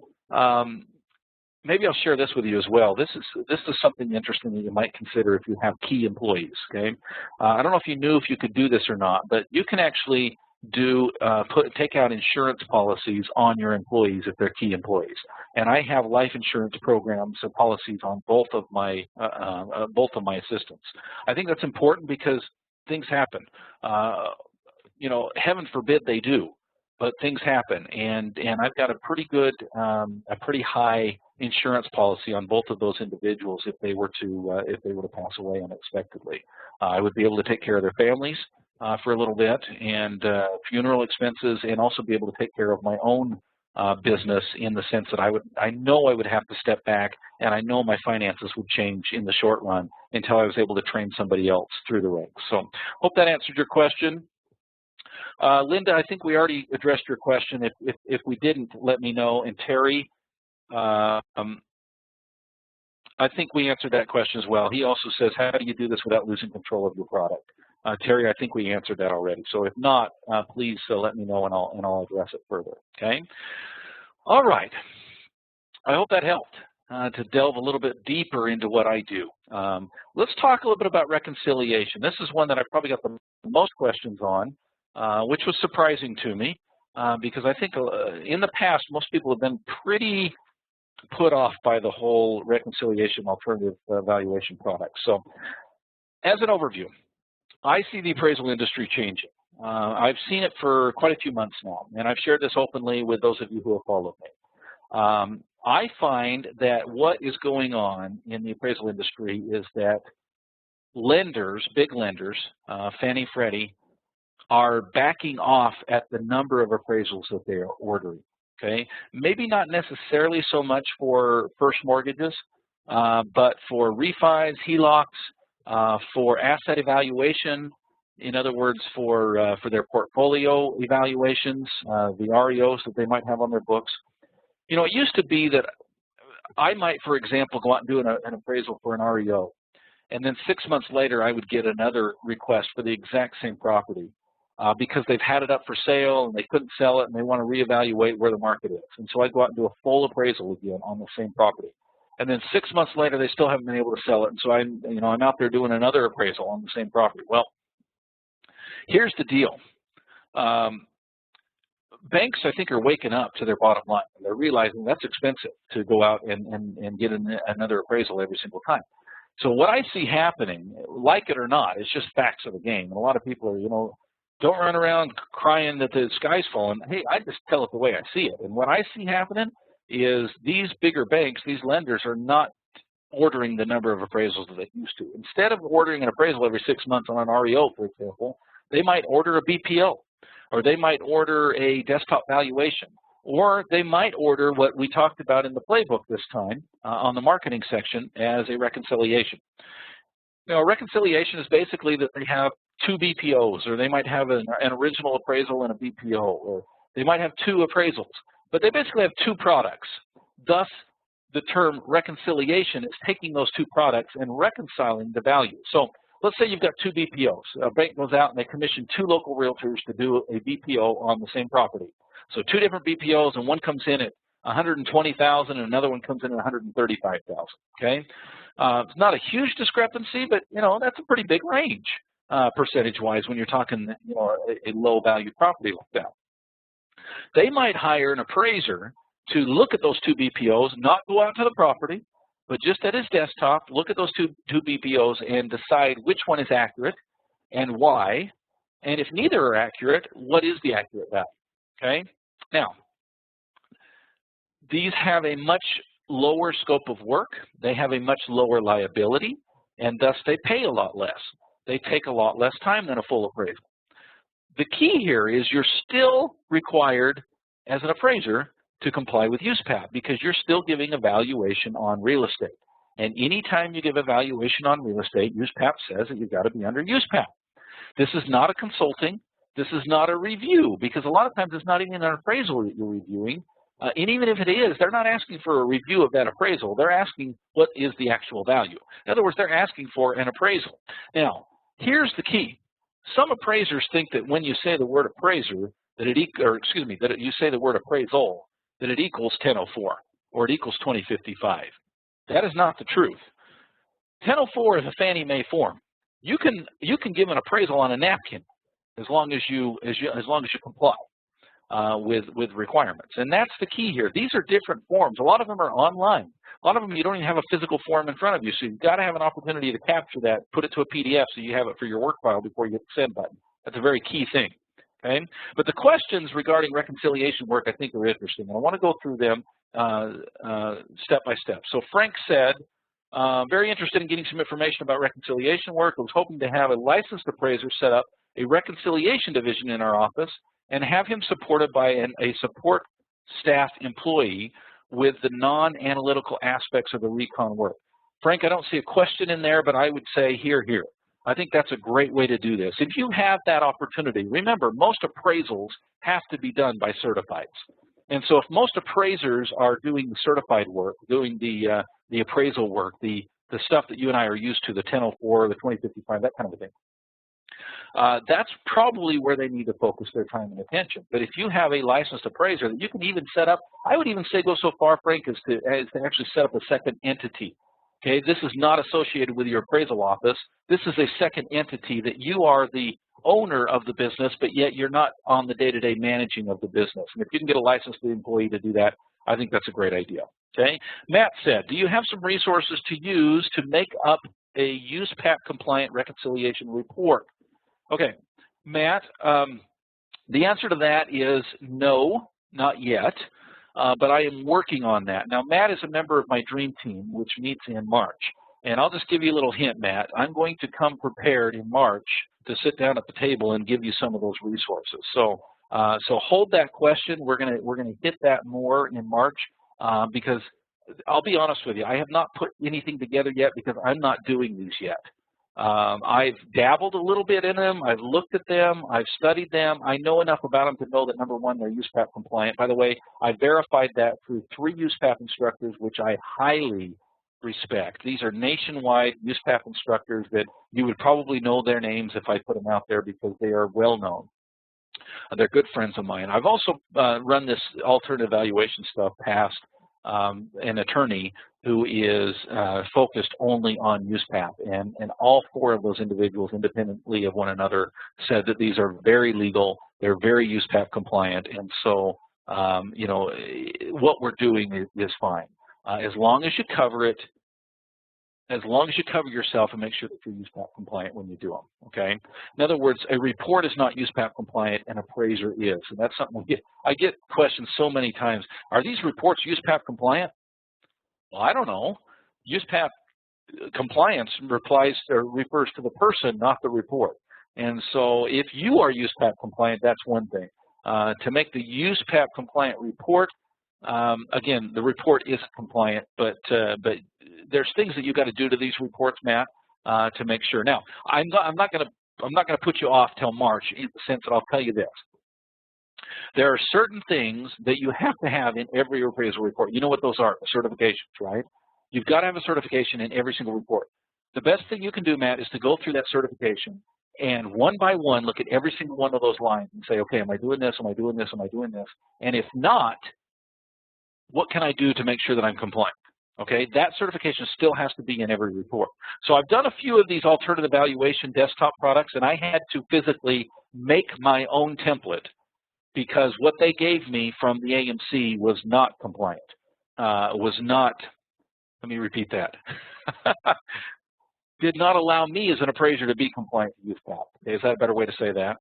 maybe I'll share this with you as well. This is something interesting that you might consider if you have key employees, okay? I don't know if you knew if you could do this or not, but you can actually take out insurance policies on your employees if they're key employees. And I have life insurance programs and policies on both of my assistants. I think that's important because things happen. You know, heaven forbid they do, but things happen. And I've got a pretty good, a pretty high insurance policy on both of those individuals if they were to pass away unexpectedly. I would be able to take care of their families for a little bit and funeral expenses, and also be able to take care of my own business in the sense that I know I would have to step back, and I know my finances would change in the short run until I was able to train somebody else through the ranks. So hope that answered your question. Linda, I think we already addressed your question. If we didn't, let me know. And Terry, I think we answered that question as well. He also says, how do you do this without losing control of your product? Terry, I think we answered that already. So if not, please let me know and I'll address it further. Okay. All right. I hope that helped to delve a little bit deeper into what I do. Let's talk a little bit about reconciliation. This is one that I probably got the most questions on, which was surprising to me because I think in the past most people have been pretty put off by the whole reconciliation alternative valuation product. So as an overview, I see the appraisal industry changing. I've seen it for quite a few months now, and I've shared this openly with those of you who have followed me. I find that what is going on in the appraisal industry is that lenders, big lenders, Fannie, Freddie, are backing off at the number of appraisals that they are ordering. Okay, maybe not necessarily so much for first mortgages, but for refis, HELOCs, for asset evaluation, in other words, for their portfolio evaluations, the REOs that they might have on their books. You know, it used to be that I might, for example, go out and do an appraisal for an REO, and then 6 months later I would get another request for the exact same property because they've had it up for sale and they couldn't sell it and they want to reevaluate where the market is. And so I go out and do a full appraisal again on the same property. And then 6 months later they still haven't been able to sell it, and so I'm out there doing another appraisal on the same property. Well, here's the deal. Banks, I think, are waking up to their bottom line. They're realizing that's expensive to go out and get another appraisal every single time. So what I see happening, like it or not, it's just facts of the game. And a lot of people are, don't run around crying that the sky's falling. Hey, I just tell it the way I see it. And what I see happening is these bigger banks, these lenders, are not ordering the number of appraisals that they used to. Instead of ordering an appraisal every 6 months on an REO, for example, they might order a BPO, or they might order a desktop valuation, or they might order what we talked about in the playbook this time on the marketing section as a reconciliation. Now, a reconciliation is basically that they have two BPOs, or they might have an original appraisal and a BPO, or they might have two appraisals, but they basically have two products. Thus, the term reconciliation is taking those two products and reconciling the value. So let's say you've got two BPOs. A bank goes out and they commission two local realtors to do a BPO on the same property. So two different BPOs, and one comes in at $120,000 and another one comes in at $135,000. Okay, it's not a huge discrepancy, but that's a pretty big range percentage-wise when you're talking a low-value property like that. They might hire an appraiser to look at those two BPOs, not go out to the property, but just at his desktop, look at those two BPOs and decide which one is accurate and why. And if neither are accurate, what is the accurate value? Okay. Now, these have a much lower scope of work. They have a much lower liability, and thus they pay a lot less. They take a lot less time than a full appraisal. The key here is you're still required as an appraiser to comply with USPAP because you're still giving a valuation on real estate. And anytime you give a valuation on real estate, USPAP says that you've got to be under USPAP. This is not a consulting. This is not a review, because a lot of times it's not even an appraisal that you're reviewing. And even if it is, they're not asking for a review of that appraisal. They're asking what is the actual value. In other words, they're asking for an appraisal. Now, here's the key. Some appraisers think that when you say the word appraiser, that you say the word appraisal, that it equals 1004 or it equals 2055. That is not the truth. 1004 is a Fannie Mae form. You can give an appraisal on a napkin as long as you comply with requirements, and that's the key here. These are different forms. A lot of them are online. A lot of them you don't even have a physical form in front of you, so you've got to have an opportunity to capture that, put it to a PDF so you have it for your work file before you hit the send button. That's a very key thing. Okay, but the questions regarding reconciliation work I think are interesting, and I want to go through them step by step. So Frank said, very interested in getting some information about reconciliation work. I was hoping to have a licensed appraiser set up a reconciliation division in our office and have him supported by a support staff employee with the non-analytical aspects of the recon work. Frank, I don't see a question in there, but I would say here. I think that's a great way to do this. If you have that opportunity, remember, most appraisals have to be done by certifieds. And so if most appraisers are doing the certified work, doing the appraisal work, the stuff that you and I are used to, the 1004, the 2055, that kind of a thing, that's probably where they need to focus their time and attention. But if you have a licensed appraiser that you can even set up, I would even say go so far, Frank, as to actually set up a second entity. Okay, this is not associated with your appraisal office. This is a second entity that you are the owner of the business, but yet you're not on the day-to-day managing of the business. And if you can get a licensed employee to do that, I think that's a great idea. Okay, Matt said, do you have some resources to use to make up a USPAP compliant reconciliation report? Okay, Matt, the answer to that is no, not yet. But I am working on that. Now, Matt is a member of my dream team, which meets in March. And I'll just give you a little hint, Matt. I'm going to come prepared in March to sit down at the table and give you some of those resources. So hold that question. We're gonna hit that more in March because I'll be honest with you, I have not put anything together yet because I'm not doing these yet. I've dabbled a little bit in them. I've looked at them. I've studied them. I know enough about them to know that, number one, they're USPAP compliant. By the way, I verified that through 3 USPAP instructors, which I highly respect. These are nationwide USPAP instructors that you would probably know their names if I put them out there because they are well known. They're good friends of mine. I've also run this alternative valuation stuff past an attorney who is focused only on USPAP, and all 4 of those individuals, independently of one another, said that these are very legal, they're very USPAP compliant, and so you know, what we're doing is fine. As long as you cover it, as long as you cover yourself and make sure that you're USPAP compliant when you do them, okay? In other words, a report is not USPAP compliant, an appraiser is. And that's something I get questions so many times. Are these reports USPAP compliant? Well, I don't know. USPAP compliance refers to the person, not the report. And so if you are USPAP compliant, that's one thing. To make the USPAP compliant report, again, the report is compliant, but there's things that you got to do to these reports, Matt, to make sure. Now, I'm not going to put you off till March in the sense that I'll tell you this. There are certain things that you have to have in every appraisal report. You know what those are? Certifications, right? You've got to have a certification in every single report. The best thing you can do, Matt, is to go through that certification and one by one look at every single one of those lines and say, okay, am I doing this? Am I doing this? Am I doing this? And if not, what can I do to make sure that I'm compliant? Okay, that certification still has to be in every report. So I've done a few of these alternative valuation desktop products, and I had to physically make my own template because what they gave me from the AMC was not compliant, was not, let me repeat that, did not allow me as an appraiser to be compliant with USPAP. Okay, is that a better way to say that?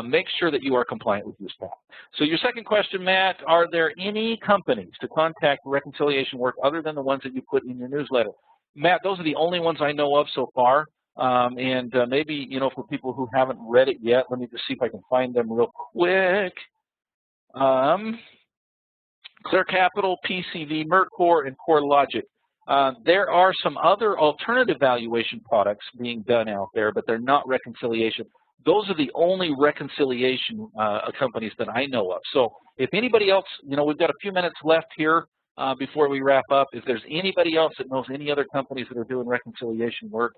Make sure that you are compliant with USPAP. So your second question, Matt, are there any companies to contact reconciliation work other than the ones that you put in your newsletter? Matt, those are the only ones I know of so far. Maybe, you know, for people who haven't read it yet, let me just see if I can find them real quick. Clear Capital, PCV, Mercor, and CoreLogic. There are some other alternative valuation products being done out there, but they're not reconciliation. Those are the only reconciliation companies that I know of. So if anybody else, you know, we've got a few minutes left here before we wrap up. If there's anybody else that knows any other companies that are doing reconciliation work,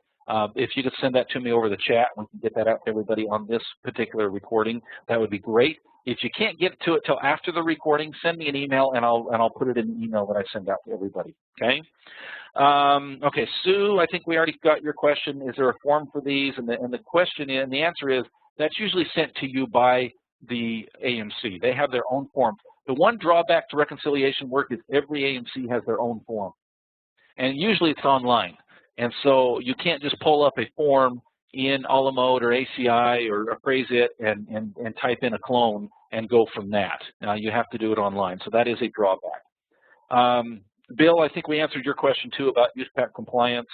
if you could send that to me over the chat, we can get that out to everybody on this particular recording. That would be great. If you can't get to it till after the recording, send me an email and I'll put it in the email that I send out to everybody. Okay. Okay, Sue, I think we already got your question. Is there a form for these? And the question is, and the answer is, that's usually sent to you by the AMC. They have their own form. The one drawback to reconciliation work is every AMC has their own form. And usually it's online. And so you can't just pull up a form in Alamode or ACI or Appraise It and type in a clone and go from that. You have to do it online. So that is a drawback. Bill, I think we answered your question too about USPAP compliance.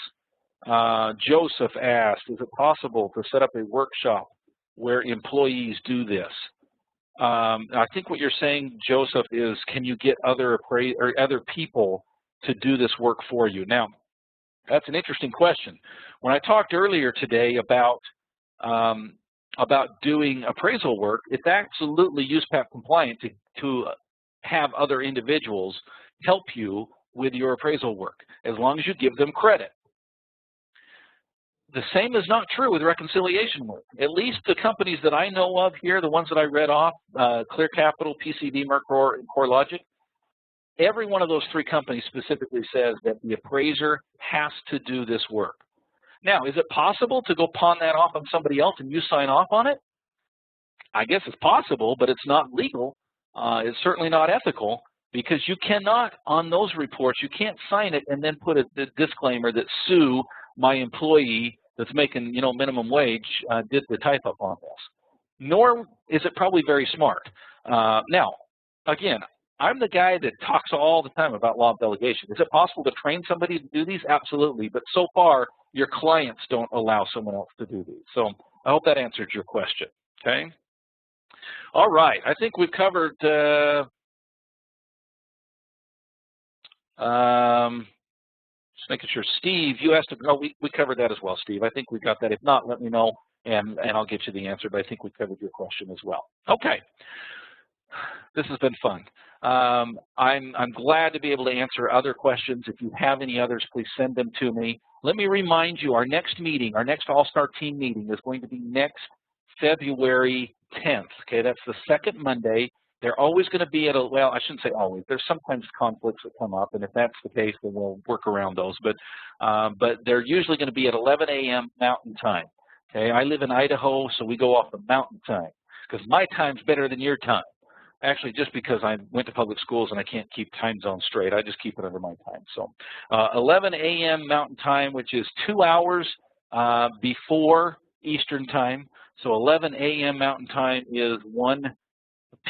Joseph asked, is it possible to set up a workshop where employees do this? I think what you're saying, Joseph, is can you get other people to do this work for you? Now, that's an interesting question. When I talked earlier today about doing appraisal work, it's absolutely USPAP compliant to have other individuals help you with your appraisal work, as long as you give them credit. The same is not true with reconciliation work. At least the companies that I know of here, the ones that I read off, Clear Capital, PCV, Mercor, and CoreLogic, every one of those 3 companies specifically says that the appraiser has to do this work. Now, is it possible to go pawn that off on somebody else and you sign off on it? I guess it's possible, but it's not legal. It's certainly not ethical, because you cannot, on those reports, you can't sign it and then put a disclaimer that Sue, my employee that's making, you know, minimum wage, did the type up on this. Nor is it probably very smart. Now, again, I'm the guy that talks all the time about law of delegation. Is it possible to train somebody to do these? Absolutely. But so far, your clients don't allow someone else to do these. So I hope that answered your question. Okay. All right. I think we've covered making sure. Steve, you asked, no, we covered that as well, Steve. I think we got that. If not, let me know, and I'll get you the answer, but I think we covered your question as well. Okay. This has been fun. I'm glad to be able to answer other questions. If you have any others, please send them to me. Let me remind you, our next meeting, our next All-Star Team meeting is going to be next February 10th. Okay, that's the second Monday. They're always going to be at a, well, I shouldn't say always. There's sometimes conflicts that come up, and if that's the case, then we'll work around those. But they're usually going to be at 11 a.m. Mountain Time. Okay, I live in Idaho, so we go off the Mountain Time because my time's better than your time. Actually, just because I went to public schools and I can't keep time zones straight, I just keep it under my time. So 11 a.m. Mountain Time, which is 2 hours before Eastern Time. So 11 a.m. Mountain Time is 1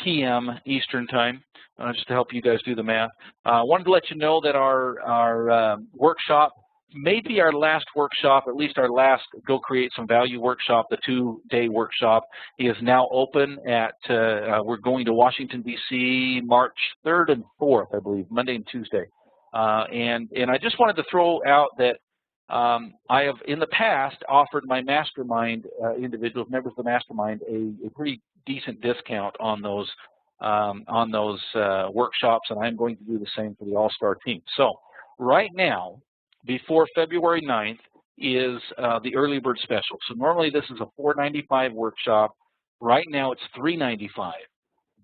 p.m. Eastern Time, just to help you guys do the math. I wanted to let you know that our workshop, maybe our last workshop, at least our last Go Create Some Value workshop, the 2-day workshop, is now open at, we're going to Washington, D.C. March 3rd and 4th, I believe, Monday and Tuesday. And I just wanted to throw out that I have, in the past, offered my mastermind individuals, members of the mastermind, a pretty decent discount on those workshops, and I'm going to do the same for the All-Star Team. So right now, before February 9th, is the early bird special. So normally this is a $495 workshop. Right now it's $395.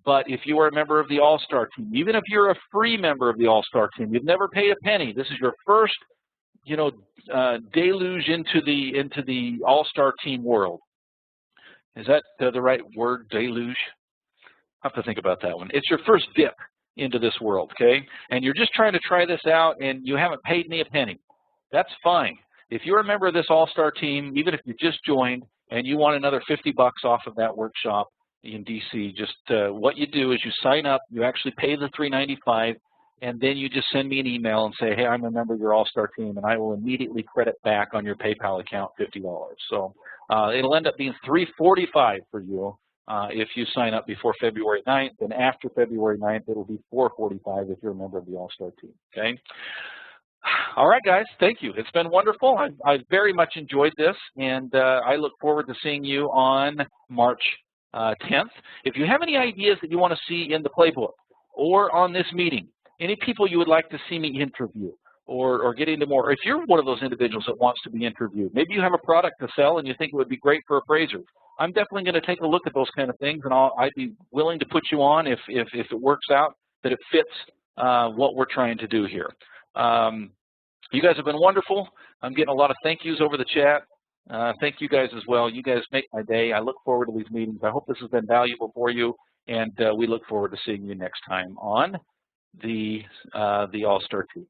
But if you are a member of the All-Star Team, even if you're a free member of the All-Star Team, you've never paid a penny, this is your first, you know, deluge into the All-Star Team world. Is that the right word, deluge? I have to think about that one. It's your first dip into this world, okay? And you're just trying to try this out and you haven't paid me a penny. That's fine. If you're a member of this All-Star Team, even if you just joined and you want another $50 off of that workshop in DC, just what you do is you sign up, you actually pay the $395, and then you just send me an email and say, hey, I'm a member of your All-Star Team, and I will immediately credit back on your PayPal account $50. So it'll end up being $345 for you if you sign up before February 9th, and after February 9th, it'll be $445 if you're a member of the All-Star Team, okay? All right, guys, thank you. It's been wonderful. I've very much enjoyed this, and I look forward to seeing you on March 10th. If you have any ideas that you want to see in the playbook or on this meeting, any people you would like to see me interview or get into more, if you're one of those individuals that wants to be interviewed, maybe you have a product to sell and you think it would be great for appraisers, I'm definitely going to take a look at those kind of things, and I'd be willing to put you on if it works out, that it fits what we're trying to do here. You guys have been wonderful. I'm getting a lot of thank yous over the chat. Thank you guys as well. You guys make my day. I look forward to these meetings. I hope this has been valuable for you, and we look forward to seeing you next time on the All-Star Team.